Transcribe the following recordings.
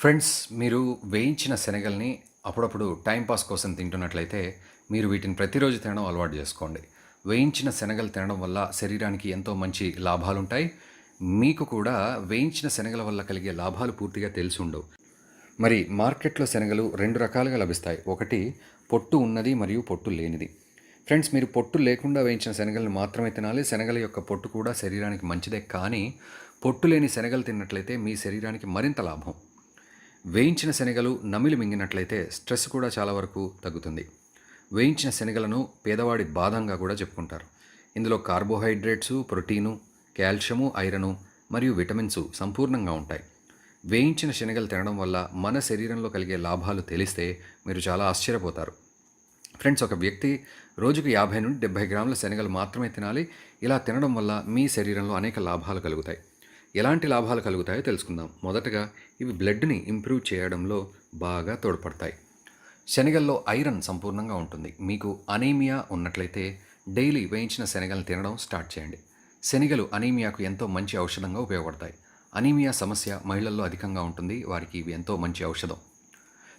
Friends, మీరు వేయించిన శనగల్ని అప్పుడప్పుడు టైం పాస్ కోసం తింటున్నట్లయితే, మీరు వీటిని ప్రతిరోజు తినడం అలవాటు చేసుకోండి. వేయించిన శనగలు తినడం వల్ల శరీరానికి ఎంతో మంచి లాభాలుంటాయి. మీకు కూడా వేయించిన శనగల వల్ల కలిగే లాభాలు పూర్తిగా తెలిసుండవు. మరి మార్కెట్‌లో శనగలు 2 రకాలుగా లభిస్తాయి. ఒకటి పొట్టు ఉన్నది మరియు పొట్టు లేనిది. ఫ్రెండ్స్, మీరు పొట్టు లేకుండా వేయించిన శనగలను మాత్రమే తినాలి. శనగల యొక్క పొట్టు కూడా శరీరానికి మంచిదే. కానీ పొట్టు లేని శనగలు తిన్నట్లయితే మీ శరీరానికి మరింత లాభం. వేయించిన శనగలు నమిలి మింగినట్లయితే స్ట్రెస్ కూడా చాలా వరకు తగ్గుతుంది. వేయించిన శనగలను పేదవాడి బాదంగా కూడా చెప్పుకుంటారు. ఇందులో కార్బోహైడ్రేట్సు, ప్రోటీను, కాల్షియము, ఐరను మరియు విటమిన్స్ సంపూర్ణంగా ఉంటాయి. వేయించిన శనగలు తినడం వల్ల మన శరీరంలో కలిగే లాభాలు తెలిస్తే మీరు చాలా ఆశ్చర్యపోతారు. ఫ్రెండ్స్, ఒక వ్యక్తి రోజుకు 50 నుండి 70 గ్రాముల శనగలు మాత్రమే తినాలి. ఇలా తినడం వల్ల మీ శరీరంలో అనేక లాభాలు కలుగుతాయి. ఎలాంటి లాభాలు కలుగుతాయో తెలుసుకుందాం. మొదటగా ఇవి బ్లడ్ని ఇంప్రూవ్ చేయడంలో బాగా తోడ్పడతాయి. శనగల్లో ఐరన్ సంపూర్ణంగా ఉంటుంది. మీకు అనీమియా ఉన్నట్లయితే డైలీ వేయించిన శనగలను తినడం స్టార్ట్ చేయండి. శనగలు అనీమియాకు ఎంతో మంచి ఔషధంగా ఉపయోగపడతాయి. అనీమియా సమస్య మహిళల్లో అధికంగా ఉంటుంది. వారికి ఇవి ఎంతో మంచి ఔషధం.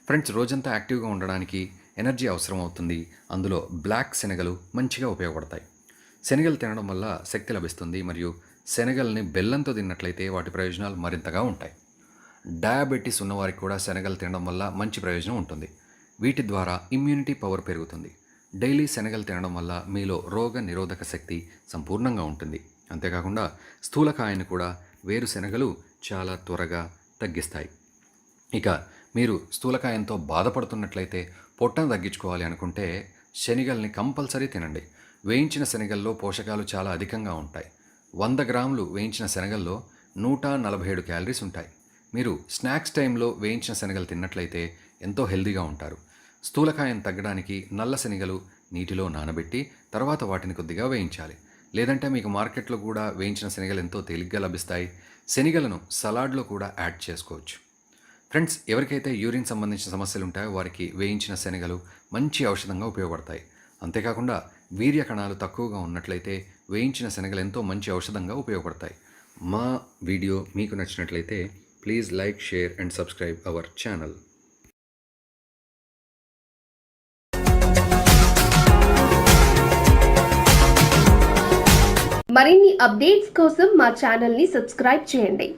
ఫ్రెండ్స్, రోజంతా యాక్టివ్గా ఉండడానికి ఎనర్జీ అవసరం అవుతుంది. అందులో బ్లాక్ శనగలు మంచిగా ఉపయోగపడతాయి. శనగలు తినడం వల్ల శక్తి లభిస్తుంది మరియు శనగల్ని బెల్లంతో తిన్నట్లయితే వాటి ప్రయోజనాలు మరింతగా ఉంటాయి. డయాబెటీస్ ఉన్నవారికి కూడా శనగలు తినడం వల్ల మంచి ప్రయోజనం ఉంటుంది. వీటి ద్వారా ఇమ్యూనిటీ పవర్ పెరుగుతుంది. డైలీ శనగలు తినడం వల్ల మీలో రోగ నిరోధక శక్తి సంపూర్ణంగా ఉంటుంది. అంతేకాకుండా స్థూలకాయాన్ని కూడా వేరుశెనగలు చాలా త్వరగా తగ్గిస్తాయి. ఇక మీరు స్థూలకాయంతో బాధపడుతున్నట్లయితే, పొట్టను తగ్గించుకోవాలి అనుకుంటే శనగల్ని కంపల్సరీ తినండి. వేయించిన శనగల్లో పోషకాలు చాలా అధికంగా ఉంటాయి. 100 గ్రాములు వేయించిన శనగల్లో 147 క్యాలరీస్ ఉంటాయి. మీరు స్నాక్స్ టైంలో వేయించిన శనగలు తిన్నట్లయితే ఎంతో హెల్తీగా ఉంటారు. స్థూలకాయం తగ్గడానికి నల్ల శనగలు నీటిలో నానబెట్టి తర్వాత వాటిని కొద్దిగా వేయించాలి. లేదంటే మీకు మార్కెట్లో కూడా వేయించిన శనగలు ఎంతో తేలిగ్గా లభిస్తాయి. శనగలను సలాడ్లో కూడా యాడ్ చేసుకోవచ్చు. ఫ్రెండ్స్, ఎవరికైతే యూరిన్ సంబంధించిన సమస్యలు ఉంటాయో వారికి వేయించిన శనగలు మంచి ఔషధంగా ఉపయోగపడతాయి. అంతేకాకుండా వీర్య కణాలు తక్కువగా ఉన్నట్లయితే వేయించిన శనగలు ఎంతో మంచి ఔషధంగా ఉపయోగపడతాయి. మా వీడియో మీకు నచ్చినట్లయితే please like, share and subscribe our channel. మరిన్ని అప్డేట్స్ కోసం మా ఛానల్ని సబ్స్క్రైబ్ చేయండి.